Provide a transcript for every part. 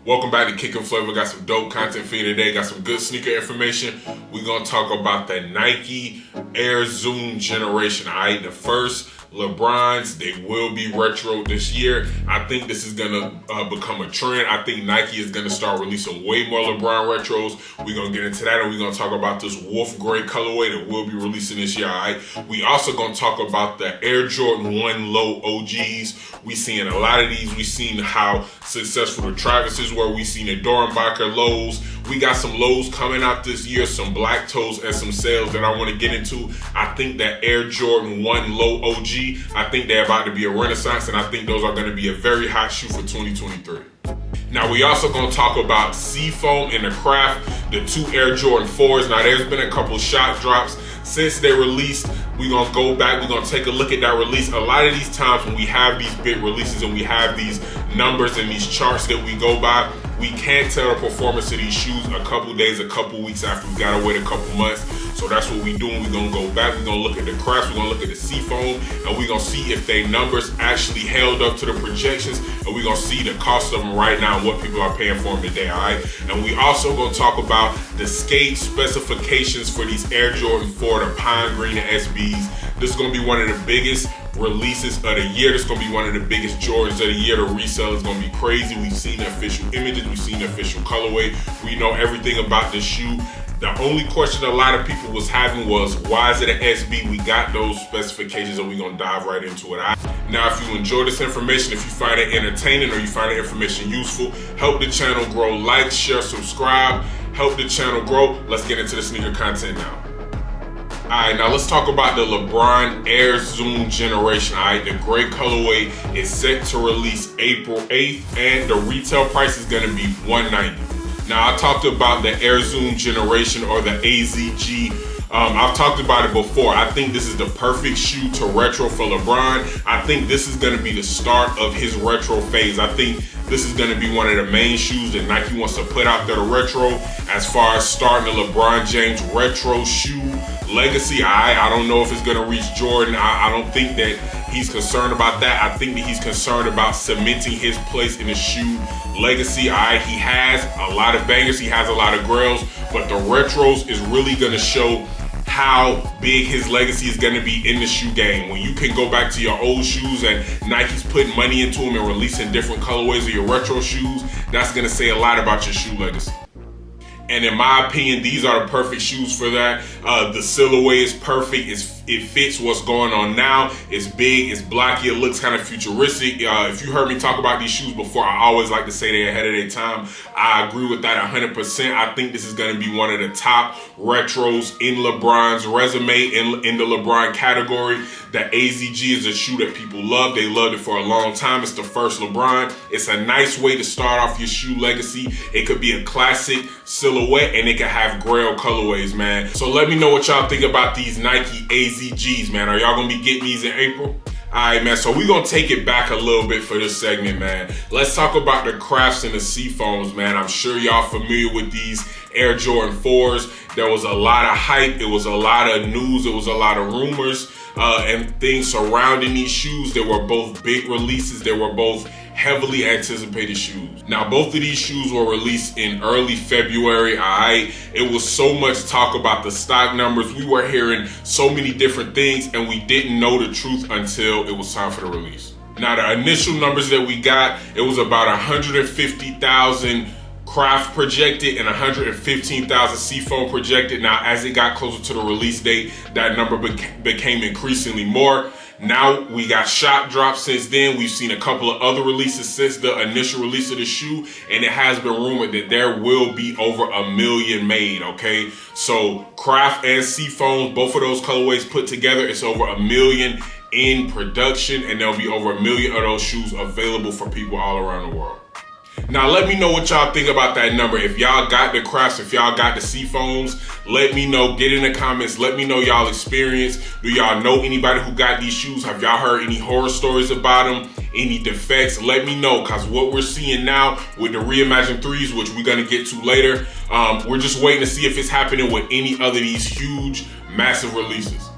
Welcome back to Kick and Flavor. Got some dope content for you today. Got some good sneaker information. We're going to talk about the Nike Air Zoom generation. All right, the first LeBrons, they will be retro this year. I think this is going to become a trend. I think Nike is going to start releasing way more LeBron retros. We're going to get into that, and we're going to talk about this wolf gray colorway that we'll be releasing this year. All right, we also going to talk about the Air Jordan 1 Low OGs. We seen a lot of these. We seen how successful the Travises were. We seen the Dornbacher lows. We got some lows coming out this year, some black toes and some sales that I want to get into. I think that Air Jordan 1 Low OG, I think they're about to be a renaissance, and I think those are going to be a very hot shoe for 2023. Now, we also going to talk about SEAFOAM and the Craft, the two Air Jordan 4s. Now, there's been a couple shot drops since they released. We're going to go back. We're going to take a look at that release. A lot of these times when we have these big releases and we have these numbers and these charts that we go by, we can't tell the performance of these shoes a couple days, a couple weeks after. We got to wait a couple months. So that's what we're doing. We're going to go back. We're going to look at the Crafts. We're going to look at the SEAFOAM, and we're going to see if their numbers actually held up to the projections, and we're going to see the cost of them right now and what people are paying for them today, all right? And we also going to talk about the skate specifications for these Air Jordan 4, the Pine Green and SBs. This is going to be one of the biggest releases of the year. This is going to be one of the biggest Jordans of the year. The resale is going to be crazy. We've seen the official images. We've seen the official colorway. We know everything about this shoe. The only question a lot of people was having was, why is it an SB? We got those specifications, and we're going to dive right into it. Now, if you enjoy this information, if you find it entertaining or you find the information useful, help the channel grow. Like, share, subscribe. Help the channel grow. Let's get into the sneaker content now. Alright, now let's talk about the LeBron Air Zoom generation. Alright, the gray colorway is set to release April 8th, and the retail price is going to be $190. Now, I talked about the Air Zoom generation, or the AZG. I've talked about it before. I think this is the perfect shoe to retro for LeBron. I think this is going to be the start of his retro phase. I think this is going to be one of the main shoes that Nike wants to put out there to retro, as far as starting the LeBron James retro shoe legacy. I don't know if it's going to reach Jordan. I don't think that he's concerned about that. I think that he's concerned about cementing his place in the shoe legacy. He has a lot of bangers. He has a lot of grails, but the retros is really going to show how big his legacy is going to be in the shoe game. When you can go back to your old shoes and Nike's putting money into them and releasing different colorways of your retro shoes, that's going to say a lot about your shoe legacy. And in my opinion, these are the perfect shoes for that. The silhouette is perfect. It fits what's going on now. It's big, it's blocky, it looks kind of futuristic. If you heard me talk about these shoes before, I always like to say they're ahead of their time. I agree with that 100%. I think this is going to be one of the top retros in LeBron's resume, in the LeBron category. The AZG is a shoe that people love. They loved it for a long time. It's the first LeBron. It's a nice way to start off your shoe legacy. It could be a classic silhouette, and it could have grail colorways, man. So let me know what y'all think about these Nike AZGs, man. Are y'all gonna be getting these in April? Alright, man, so we're gonna take it back a little bit for this segment, man. Let's talk about the Crafts and the SEAFOAMs, man. I'm sure y'all familiar with these Air Jordan 4s. There was a lot of hype. It was a lot of news. It was a lot of rumors and things surrounding these shoes. They were both big releases. They were both heavily anticipated shoes. Now, both of these shoes were released in early February. It was so much talk about the stock numbers. We were hearing so many different things, and we didn't know the truth until it was time for the release. Now, the initial numbers that we got, it was about 150,000 Craft projected and 115,000 SEAFOAM projected. Now, as it got closer to the release date, that number became increasingly more. Now we got shot drops since then. We've seen a couple of other releases since the initial release of the shoe, and it has been rumored that there will be over 1 million made, okay? So Craft and SEAFOAM, both of those colorways put together, it's over 1 million in production, and there'll be over 1 million of those shoes available for people all around the world. Now, let me know what y'all think about that number. If y'all got the Crafts, if y'all got the SEAFOAMs, let me know. Get in the comments. Let me know y'all experience. Do y'all know anybody who got these shoes? Have y'all heard any horror stories about them? Any defects? Let me know, because what we're seeing now with the Reimagined 3s, which we're going to get to later, we're just waiting to see if it's happening with any other of these huge, massive releases.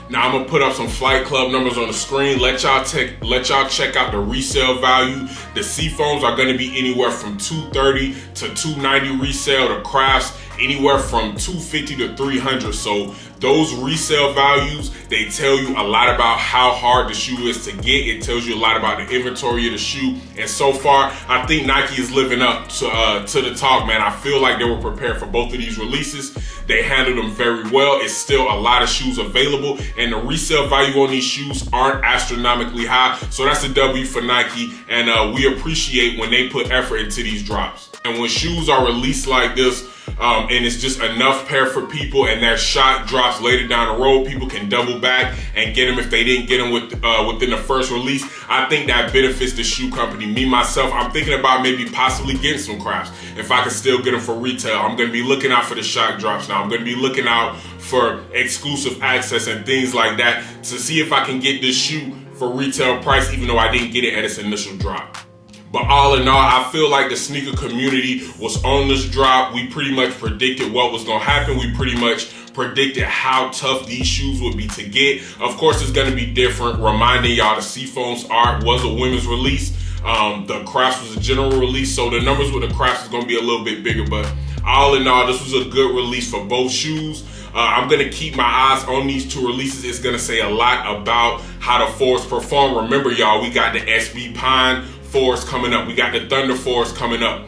Now I'm gonna put up some Flight Club numbers on the screen. Let y'all check out the resale value. The SEAFOAMs are gonna be anywhere from $230 to $290 resale. The Crafts anywhere from $250 to $300. So those resale values, they tell you a lot about how hard the shoe is to get. It tells you a lot about the inventory of the shoe. And so far, I think Nike is living up to the talk, man. I feel like they were prepared for both of these releases. They handled them very well. It's still a lot of shoes available, and the resale value on these shoes aren't astronomically high. So that's a W for Nike, and we appreciate when they put effort into these drops. And when shoes are released like this, and it's just enough pair for people, and that shot drops later down the road, people can double back and get them if they didn't get them within the first release. I think that benefits the shoe company. Me, myself, I'm thinking about maybe possibly getting some Crafts. If I can still get them for retail, I'm going to be looking out for the shot drops now. I'm going to be looking out for exclusive access and things like that to see if I can get this shoe for retail price, even though I didn't get it at its initial drop. But all in all, I feel like the sneaker community was on this drop. We pretty much predicted what was going to happen. We pretty much predicted how tough these shoes would be to get. Of course, it's going to be different. Reminding y'all, the SEAFOAMs art was a women's release. The Crafts was a general release. So the numbers with the Crafts is going to be a little bit bigger. But all in all, this was a good release for both shoes. I'm going to keep my eyes on these two releases. It's going to say a lot about how the fours perform. Remember, y'all, we got the SB Pine fours coming up. We got the Thunder fours coming up.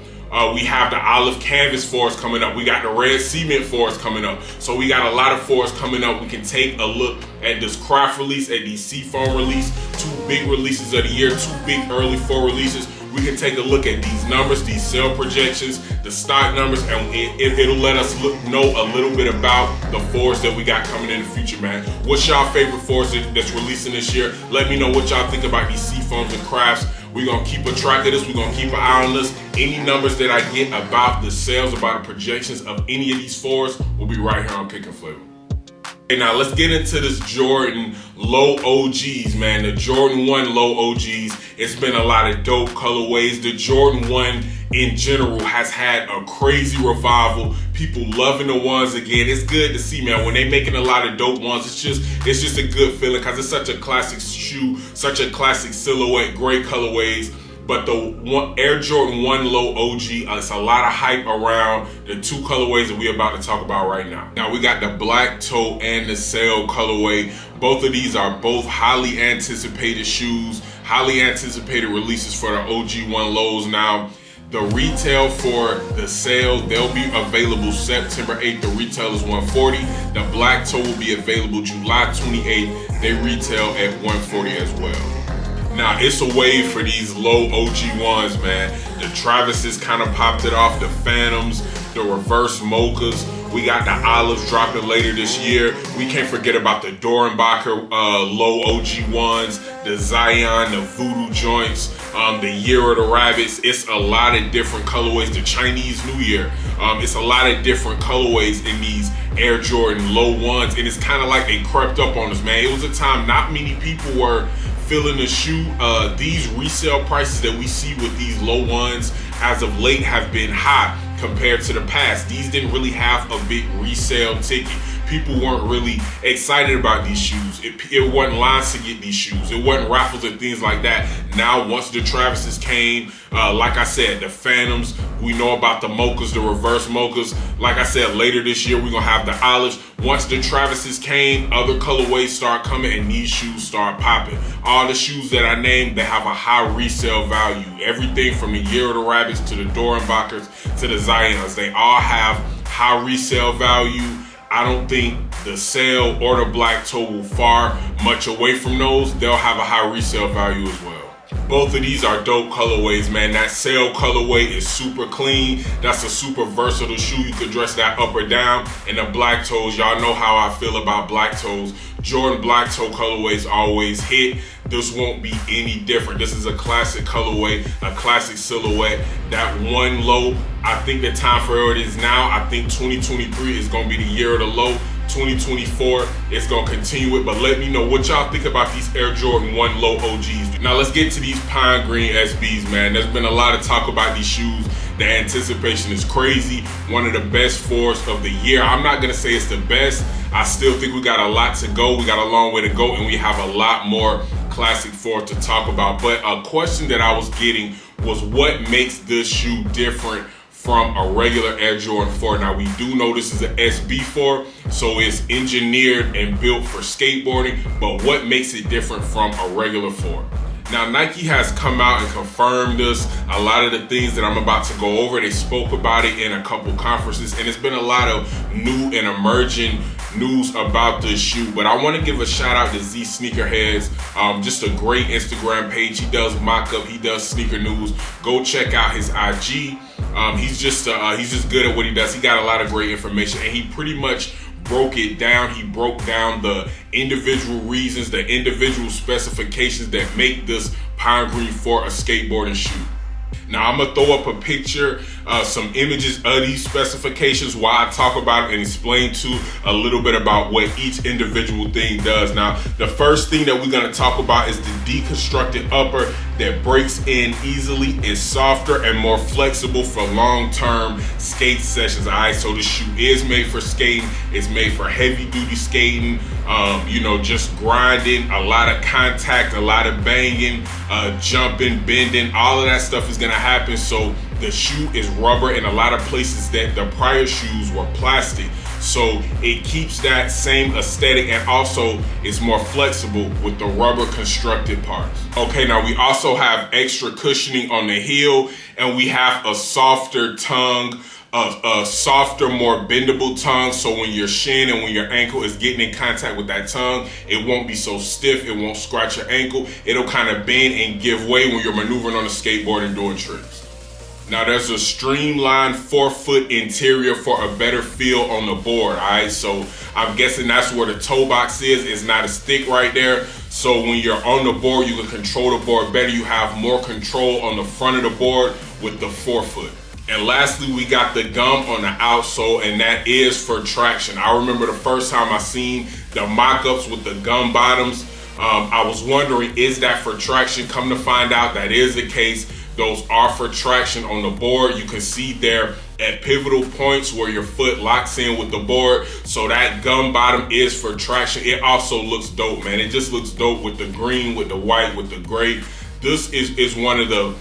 We have the Olive Canvas fours coming up. We got the Red Cement fours coming up. So we got a lot of fours coming up. We can take a look at this Craft release, at the SEAFOAM release, two big releases of the year, two big early four releases. We can take a look at these numbers, these sale projections, the stock numbers, and it'll let us know a little bit about the fours that we got coming in the future, man. What's y'all favorite fours that's releasing this year? Let me know what y'all think about these SEAFOAMs and Crafts. We're going to keep a track of this. We're going to keep an eye on this. Any numbers that I get about the sales, about the projections of any of these fours will be right here on Kick and Flavor. Okay, now let's get into this Jordan low OGs, man. The Jordan 1 low OGs. It's been a lot of dope colorways. The Jordan 1 in general has had a crazy revival. People loving the ones again. It's good to see, man. When they making a lot of dope ones, it's just a good feeling because it's such a classic shoe, such a classic silhouette, great colorways. But the Air Jordan 1 Low OG, it's a lot of hype around the two colorways that we're about to talk about right now. Now we got the black toe and the sail colorway. Both of these are both highly anticipated shoes, highly anticipated releases for the OG 1 Lows. Now, the retail for the sail, they'll be available September 8th. The retail is $140. The black toe will be available July 28th. They retail at $140 as well. Now, it's a wave for these low OG ones, man. The Travises kind of popped it off, the Phantoms, the reverse mochas. We got the Olives dropping later this year. We can't forget about the Dorenbacher low OG ones, the Zion, the Voodoo joints, the Year of the Rabbits. It's a lot of different colorways. The Chinese New Year. It's a lot of different colorways in these Air Jordan low ones. And it's kind of like they crept up on us, man. It was a time not many people were feeling the shoe. These resale prices that we see with these low ones as of late have been high compared to the past. These didn't really have a big resale ticket. People weren't really excited about these shoes. It wasn't lines to get these shoes. It wasn't raffles and things like that. Now, once the Travises came, like I said, the Phantoms, we know about the mochas, the reverse mochas. Like I said, later this year, we're going to have the Olives. Once the Travises came, other colorways start coming and these shoes start popping. All the shoes that I named, they have a high resale value. Everything from the Year of the Rabbits to the Dorenbachers to the Zions, they all have high resale value. I don't think the sail or the black toe will far much away from those. They'll have a high resale value as well. Both of these are dope colorways, man. That sail colorway is super clean. That's a super versatile shoe. You could dress that up or down. And the black toes, y'all know how I feel about black toes. Jordan black toe colorways always hit. This won't be any different. This is a classic colorway, a classic silhouette. That one low, I think the time for it is now. I think 2023 is going to be the year of the low. 2024, it's gonna continue it. But let me know what y'all think about these Air Jordan 1 Low OGs. Now let's get to these Pine Green SBs, man. There's been a lot of talk about these shoes. The anticipation is crazy. One of the best fours of the year. I'm not gonna say it's the best. I still think we got a lot to go. We got a long way to go, and we have a lot more classic four to talk about. But a question that I was getting was, what makes this shoe different from a regular Air Jordan 4? Now we do know this is an SB4, so it's engineered and built for skateboarding, but what makes it different from a regular 4? Now Nike has come out and confirmed this. A lot of the things that I'm about to go over, they spoke about it in a couple conferences, and it's been a lot of new and emerging news about this shoe. But I want to give a shout out to Z Sneakerheads, just a great Instagram page. He does mock-up, he does sneaker news. Go check out his IG. He's just good at what he does. He got a lot of great information, and he pretty much broke it down. He broke down the individual reasons, the individual specifications that make this Pine Green 4 a skateboarding shoe. Now I'm gonna throw up a picture, some images of these specifications while I talk about it and explain to a little bit about what each individual thing does. Now, the first thing that we're gonna talk about is the deconstructed upper that breaks in easily, is softer and more flexible for long-term skate sessions. All right, so the shoe is made for skating. It's made for heavy-duty skating. Just grinding, a lot of contact, a lot of banging, jumping, bending, all of that stuff is gonna happen. So the shoe is rubber in a lot of places that the prior shoes were plastic. So it keeps that same aesthetic, and also it's more flexible with the rubber constructed parts. Okay, now we also have extra cushioning on the heel, and we have a softer tongue, a softer, more bendable tongue, so when your shin and when your ankle is getting in contact with that tongue, it won't be so stiff, it won't scratch your ankle. It'll kind of bend and give way when you're maneuvering on the skateboard and doing tricks. Now there's a streamlined 4-foot interior for a better feel on the board, all right? So I'm guessing that's where the toe box is. It's not as thick right there. So when you're on the board, you can control the board better. You have more control on the front of the board with the 4-foot. And lastly, we got the gum on the outsole, and that is for traction. I remember the first time I seen the mock-ups with the gum bottoms, I was wondering, is that for traction? Come to find out, that is the case. Those are for traction on the board. You can see there at pivotal points where your foot locks in with the board. So that gum bottom is for traction. It also looks dope, man. It just looks dope with the green, with the white, with the gray. This is one of the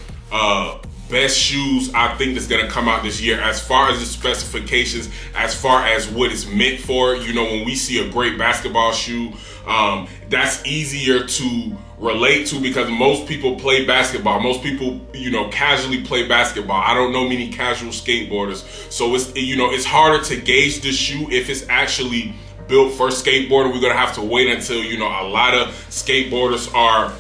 best shoes I think that's gonna come out this year as far as the specifications, as far as what it's meant for. When we see a great basketball shoe, that's easier to relate to because most people play basketball. Most people, casually play basketball. I don't know many casual skateboarders. So it's harder to gauge this shoe if it's actually built for skateboarding. We're gonna have to wait until, a lot of skateboarders are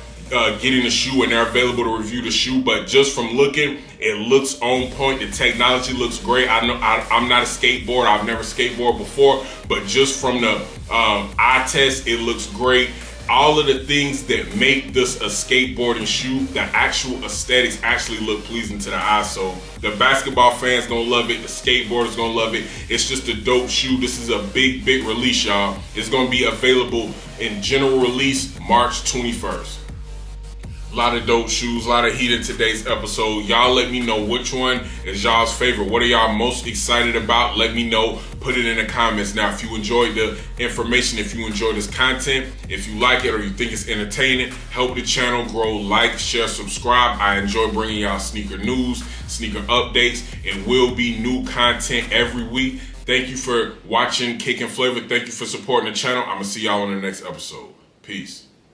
getting the shoe and they're available to review the shoe. But just from looking, it looks on point. The technology looks great. I know I'm not a skateboarder. I've never skateboarded before, but just from the eye test, it looks great. All of the things that make this a skateboarding shoe, the actual aesthetics actually look pleasing to the eye. So the basketball fans gonna love it. The skateboarders gonna love it. It's just a dope shoe. This is a big release, y'all. It's gonna be available in general release March 21st. A lot of dope shoes, a lot of heat in today's episode. Y'all let me know which one is y'all's favorite. What are y'all most excited about? Let me know. Put it in the comments. Now, if you enjoyed the information, if you enjoyed this content, if you like it or you think it's entertaining, help the channel grow. Like, share, subscribe. I enjoy bringing y'all sneaker news, sneaker updates. It will be new content every week. Thank you for watching Cake and Flavor. Thank you for supporting the channel. I'm going to see y'all on the next episode. Peace.